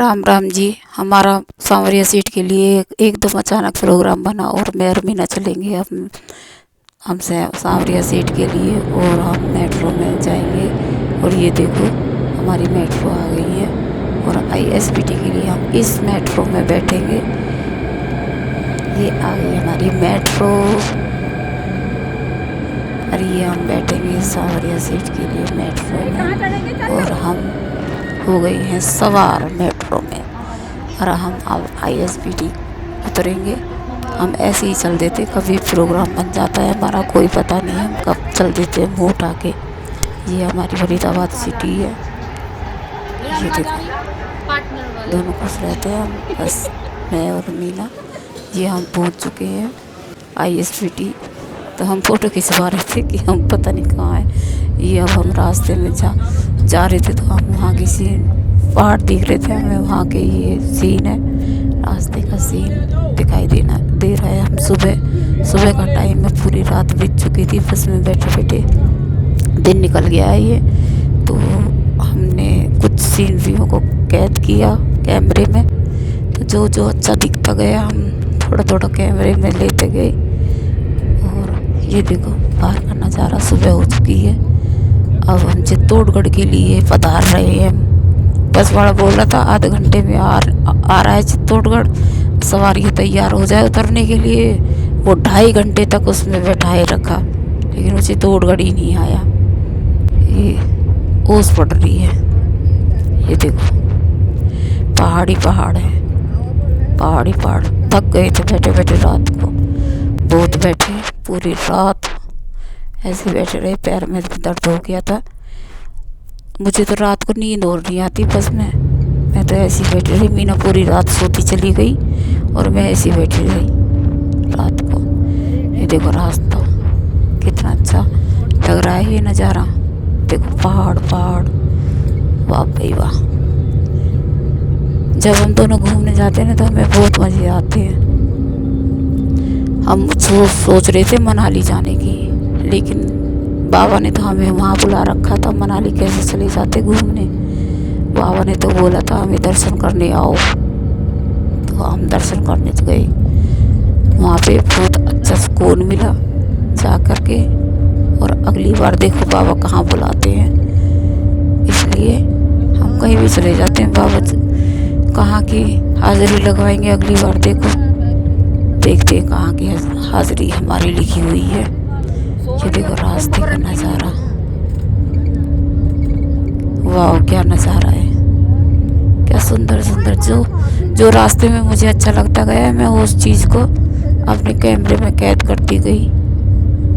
राम राम जी। हमारा सांवरिया सीट के लिए एकदम अचानक प्रोग्राम बना और मैं और मीना चलेंगे हमसे सांवरिया सीट के लिए और हम मेट्रो में जाएंगे। और ये देखो हमारी मेट्रो आ गई है और ISBT के लिए हम इस मेट्रो में बैठेंगे। ये आ गई हमारी मेट्रो और ये हम बैठेंगे सांवरिया सीट के लिए मेट्रो में और हम हो गई हैं सवार मेट्रो में और हम अब ISBT उतरेंगे। हम ऐसे ही चल देते, कभी प्रोग्राम बन जाता है हमारा कोई पता नहीं, हम कब चल देते हैं मुँह उठा के। ये हमारी फरीदाबाद सिटी है, ये देखो दोनों खुश रहते हैं हम, बस मैं और मीना। ये हम पहुंच चुके हैं ISBT। तो हम फ़ोटो खिंचवा रहे थे कि हम पता नहीं कहाँ हैं। ये अब हम रास्ते में जा रहे थे तो हम वहाँ की सीन पहाड़ दिख रहे थे हमें, वहाँ के ये सीन है, रास्ते का सीन दिखाई दे रहा है। हम सुबह का टाइम में, पूरी रात बीत चुकी थी बस में बैठे बैठे, दिन निकल गया है ये। तो हमने कुछ सीनरियों को कैद किया कैमरे में, तो जो अच्छा दिखता गया हम थोड़ा थोड़ा कैमरे में लेते गए। और ये देखो बाहर का नज़ारा, सुबह हो चुकी है। अब हम चित्तौड़गढ़ के लिए पधार रहे हैं। बस वाला बोल रहा था आधे घंटे में आ रहा है चित्तौड़गढ़, सवारी तैयार हो जाए उतरने के लिए। वो 2.5 घंटे तक उसमें बैठाए रखा, लेकिन वो चित्तौड़गढ़ ही नहीं आया। ये ओस पड़ रही है, ये देखो पहाड़ है, पहाड़। थक गए थे बैठे बैठे, रात को बहुत बैठे, पूरी रात ऐसे बैठे रहे, पैर में दर्द हो गया था। मुझे तो रात को नींद और नहीं आती बस में, मैं तो ऐसी बैठी रही। मीना पूरी रात सोती चली गई और मैं ऐसी बैठी रही रात को। ये देखो रास्ता कितना अच्छा लग रहा है, ये नज़ारा देखो, पहाड़ वाह भाई वाह। जब हम दोनों घूमने जाते हैं ना तो हमें बहुत मज़े आते हैं। हम सोच रहे थे मनाली जाने की, लेकिन बाबा ने तो हमें वहाँ बुला रखा था। मनाली कैसे चले जाते घूमने, बाबा ने तो बोला था हमें दर्शन करने आओ, तो हम दर्शन करने तो गए। वहाँ पे बहुत अच्छा सुकून मिला जा कर के। और अगली बार देखो बाबा कहाँ बुलाते हैं, इसलिए हम कहीं भी चले जाते हैं, बाबा कहाँ की हाज़िरी लगवाएंगे अगली बार। देखते हैं कहाँ की हाज़िरी हमारी लिखी हुई है। ये देखो रास्ते का नज़ारा, वाह क्या नज़ारा है, क्या सुंदर। जो रास्ते में मुझे अच्छा लगता गया, मैं उस चीज़ को अपने कैमरे में कैद करती गई।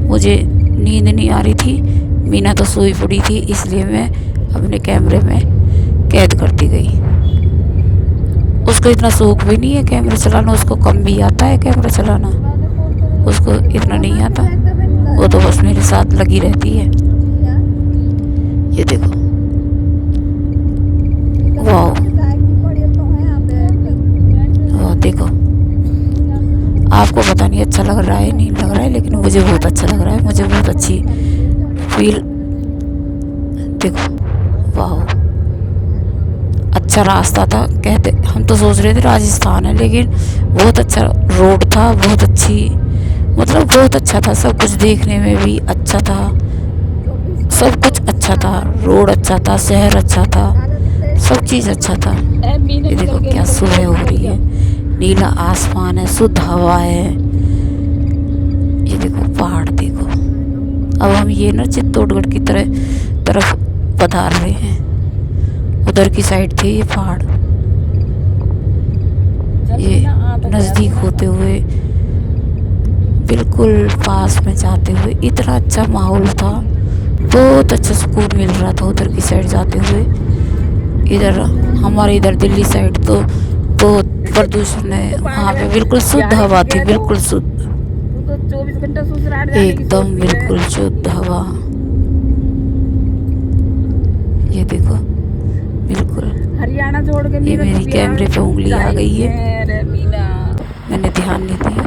मुझे नींद नहीं आ रही थी, मीना तो सोई पड़ी थी, इसलिए मैं अपने कैमरे में कैद करती गई। उसको इतना शौक भी नहीं है कैमरा चलाना, उसको कम भी आता है कैमरा चलाना, उसको इतना नहीं आता। वो तो बस मेरे साथ लगी रहती है। ये देखो वाह देखो, आपको पता नहीं अच्छा लग रहा है नहीं लग रहा है, लेकिन मुझे बहुत अच्छा लग रहा है, मुझे बहुत अच्छी फील। देखो वाह अच्छा रास्ता था, कहते हम तो सोच रहे थे राजस्थान है, लेकिन बहुत अच्छा रोड था, बहुत अच्छी, मतलब बहुत अच्छा था। सब कुछ देखने में भी अच्छा था, सब कुछ अच्छा था, रोड अच्छा था, शहर अच्छा था, सब चीज़ अच्छा था। ये देखो क्या सुबह हो रही है, नीला आसमान है, शुद्ध हवा है। ये देखो पहाड़ देखो। अब हम ये ना चित्तौड़गढ़ की तरफ पधार रहे हैं, उधर की साइड थे ये पहाड़। ये नज़दीक होते हुए, बिल्कुल पास में जाते हुए, इतना अच्छा माहौल था, बहुत अच्छा सुकून मिल रहा था उधर की साइड जाते हुए। इधर हमारे इधर दिल्ली साइड तो बहुत प्रदूषण है, वहाँ पे बिल्कुल शुद्ध हवा थी, बिल्कुल शुद्ध, एकदम बिल्कुल शुद्ध हवा। ये देखो बिल्कुल, हरियाणा छोड़ के ये मेरी कैमरे पे उंगली आ गई है, मैंने ध्यान नहीं दिया।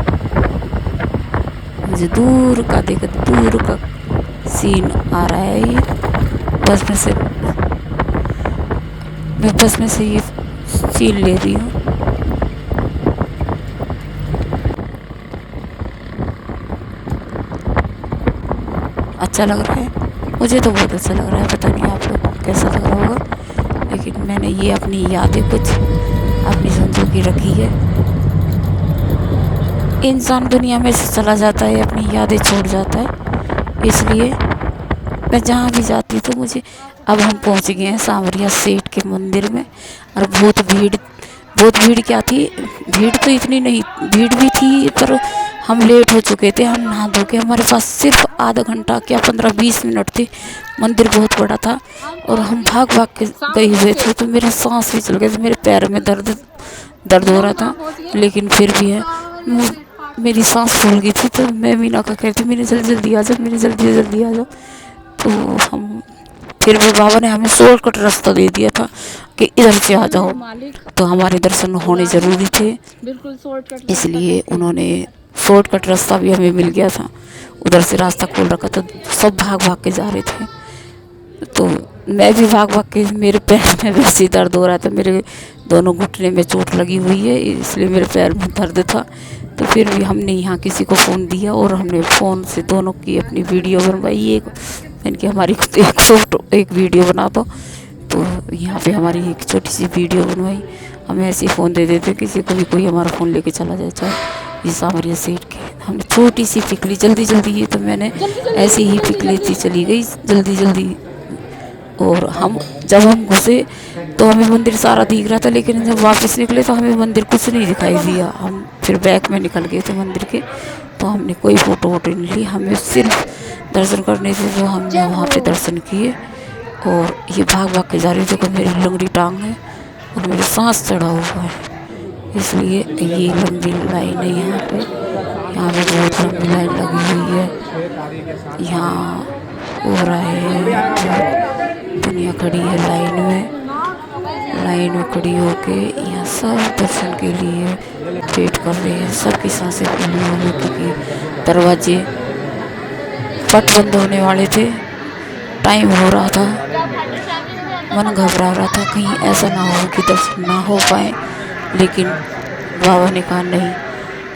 मुझे दूर का सीन आ रहा है, ये बस में से मैं बस में से ये सील ले रही हूँ। अच्छा लग रहा है, मुझे तो बहुत अच्छा लग रहा है। पता नहीं आप लोग को कैसा लग रहा होगा, लेकिन मैंने ये अपनी यादें कुछ अपनी संजो की रखी है। इंसान दुनिया में से चला जाता है, अपनी यादें छोड़ जाता है, इसलिए मैं जहाँ भी जाती हूँ तो मुझे। अब हम पहुँच गए हैं सांवरिया सेठ के मंदिर में, और बहुत भीड़ क्या थी, भीड़ तो इतनी नहीं, भीड़ भी थी पर हम लेट हो चुके थे। हम नहा धो के, हमारे पास सिर्फ आधा घंटा क्या 15-20 मिनट थे। मंदिर बहुत बड़ा था और हम भाग भाग के गए हुए थे, तो मेरा सांस भी चल गया था, मेरे पैर में दर्द हो रहा था। लेकिन फिर भी है, मेरी सांस फूल गई थी, तो मैं मीना का कहती थी मेरे जल्दी जल्दी आ जाओ, मेरे जल्दी जल्दी आ जाओ। तो हम फिर भी बाबा ने हमें शॉर्टकट रास्ता दे दिया था कि इधर से आ जाओ, तो हमारे दर्शन होने ज़रूरी थे, इसलिए उन्होंने शॉर्टकट रास्ता भी हमें मिल गया था। उधर से रास्ता खोल रखा था, सब भाग भाग के जा रहे थे, तो मैं भी भाग भाग के, मेरे पैर में वैसे दर्द हो रहा था, मेरे दोनों घुटने में चोट लगी हुई है, इसलिए मेरे पैर में दर्द था। तो फिर भी हमने यहाँ किसी को फ़ोन दिया और हमने फ़ोन से दोनों की अपनी वीडियो बनवाई। एक मैंने कि हमारी एक वीडियो बना दो, तो यहाँ पे हमारी एक छोटी सी वीडियो बनवाई। हमें ऐसे ही फ़ोन दे देते, किसी को भी कोई हमारा फ़ोन लेके चला जाए, चाहे ये सांवरिया सेठ के। हमने छोटी सी पिक ली जल्दी जल्दी, ये तो मैंने ऐसे ही पिक लेती चली गई जल्दी जल्दी। और जब हम घुसे तो हमें मंदिर सारा दिख रहा था, लेकिन जब वापस निकले तो हमें मंदिर कुछ नहीं दिखाई दिया। हम फिर बैक में निकल गए थे मंदिर के, तो हमने कोई फ़ोटो वोटो नहीं ली, हमें सिर्फ दर्शन करने थे, जो हमने वहाँ पे दर्शन किए। और ये भाग भाग के जा रही थी, मेरी लंगड़ी टांग है और मेरे सांस चढ़ा हुआ है, इसलिए ये लंबी लाइन है यहाँ पे बहुत लंबी लाइन लगी हुई है। यहाँ हो रहा है, दुनिया खड़ी है लाइन में खड़ी होके, यहाँ सब दर्शन के लिए वेट कर रहे हैं। सबकी सांसें फूली हुई, क्योंकि दरवाजे फट बंद होने वाले थे, टाइम हो रहा था, मन घबरा रहा था कहीं ऐसा ना हो कि दर्शन ना हो पाए। लेकिन बाबा ने कहा नहीं,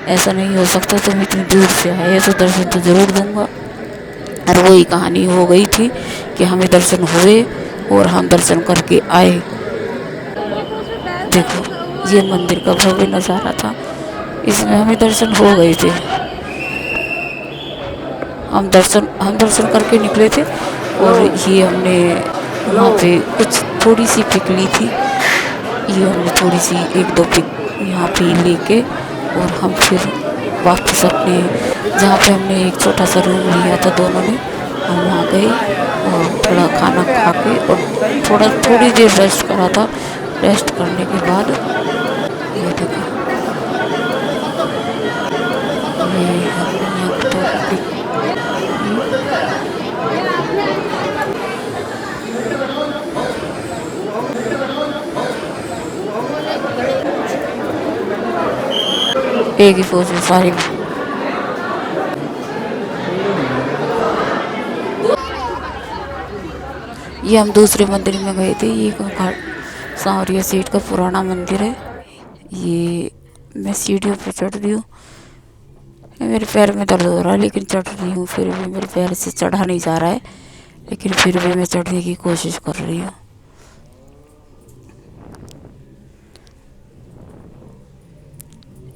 ऐसा नहीं हो सकता, तुम इतनी दूर से आए तो दर्शन तो ज़रूर दूंगा। और वही कहानी हो गई थी कि हमें दर्शन हुए और हम दर्शन करके आए। देखो ये मंदिर का भव्य नज़ारा था, इसमें हमें दर्शन हो गए थे। हम दर्शन करके निकले थे, और ये हमने वहाँ पे कुछ थोड़ी सी पिक ली थी, ये हमने थोड़ी सी 1-2 पिक यहाँ पे लेके, और हम फिर वापस अपने जहाँ पे हमने एक छोटा सा रूम लिया था दोनों ने, हम वहाँ गए और थोड़ा खाना खा के और थोड़ी देर रेस्ट करा था। रेस्ट करने के बाद ये देखो, ये हमने यहाँ तो एक ही फोज में सारी। ये हम दूसरे मंदिर में गए थे, ये सांवरिया सेठ का पुराना मंदिर है। ये मैं सीढ़ियों पर चढ़ रही हूँ, मेरे पैर में दर्द हो रहा है, लेकिन चढ़ रही हूँ, फिर भी मेरे पैर से चढ़ा नहीं जा रहा है, लेकिन फिर भी मैं चढ़ने की कोशिश कर रही हूँ।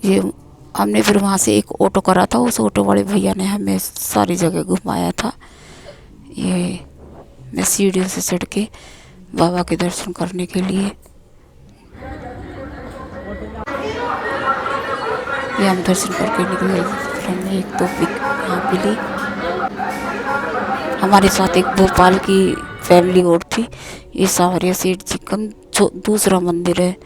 ये हमने फिर वहाँ से एक ऑटो करा था, उस ऑटो वाले भैया ने हमें सारी जगह घुमाया था। ये मैं सीढ़ियों से चढ़ के बाबा के दर्शन करने के लिए, ये हम दर्शन करके निकले। हमने 1-2 पिक यहाँ पे ली। हमारे साथ एक भोपाल की फैमिली और थी। ये सांवरिया सेठ जी का जो दूसरा मंदिर है,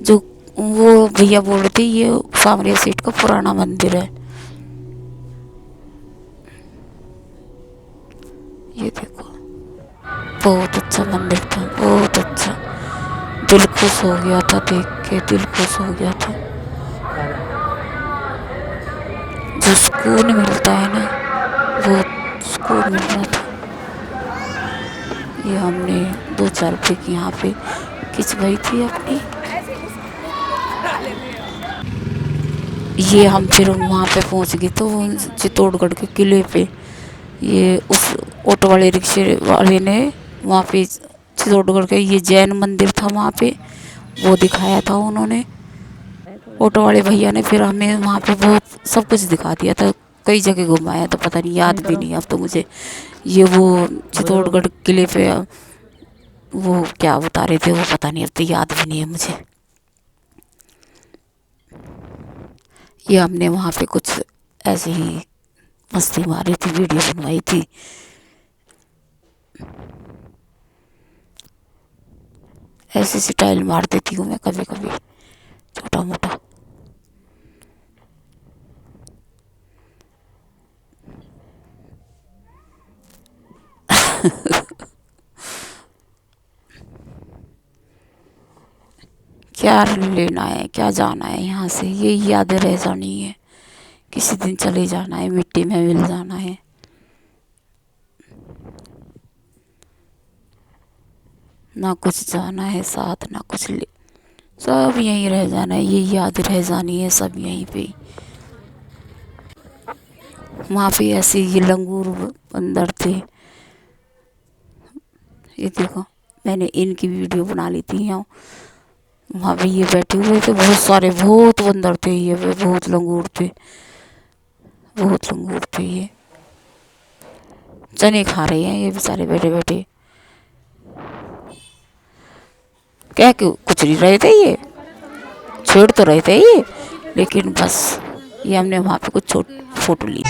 जो वो भैया बोल रहे थे, ये सांवरिया सेठ का पुराना मंदिर है। ये देखो, बहुत अच्छा मंदिर था, बहुत अच्छा, दिल खुश हो गया था देख के, दिल खुश हो गया था। जो सुकून मिलता है ना, वो सुकून मिल रहा था। ये हमने 2-4 पिक यहाँ पे खिंचवाई थी अपनी। ये हम फिर वहाँ पे पहुँच गए तो चित्तौड़गढ़ के किले पे ये उस ऑटो वाले रिक्शे वाले ने वहाँ पे चित्तौड़गढ़ के ये जैन मंदिर था वहाँ पे वो दिखाया था उन्होंने। ऑटो वाले भैया ने फिर हमें वहाँ पे बहुत सब कुछ दिखा दिया था, कई जगह घुमाया तो पता नहीं, याद भी नहीं अब तो मुझे। ये वो चित्तौड़गढ़ किले पे वो क्या बता रहे थे वो पता नहीं, अब तो याद भी नहीं है मुझे। ये हमने वहाँ पे कुछ ऐसे ही मस्ती मारी थी, वीडियो बनवाई थी। ऐसी स्टाइल मार देती हूँ मैं कभी कभी छोटा मोटा। क्या लेना है, क्या जाना है यहाँ से, ये यादें रह जानी है, किसी दिन चले जाना है, मिट्टी में मिल जाना है। ना कुछ जाना है साथ, ना कुछ ले, सब यहीं रह जाना है, ये याद रह जानी है सब यहीं पे। वहाँ पे ऐसे ये लंगूर बंदर थे, ये देखो मैंने इनकी वीडियो बना ली थी। यहाँ वहाँ पे ये बैठे हुए थे, बहुत सारे, बहुत बंदर थे, ये बहुत लंगूर थे, बहुत लंगूर थे। ये चने खा रहे हैं ये बेचारे बैठे बैठे, क्या क्यों कुछ नहीं रहे थे, ये छेड़ तो रहे थे ये, लेकिन बस ये हमने वहाँ पे कुछ फोटो ली।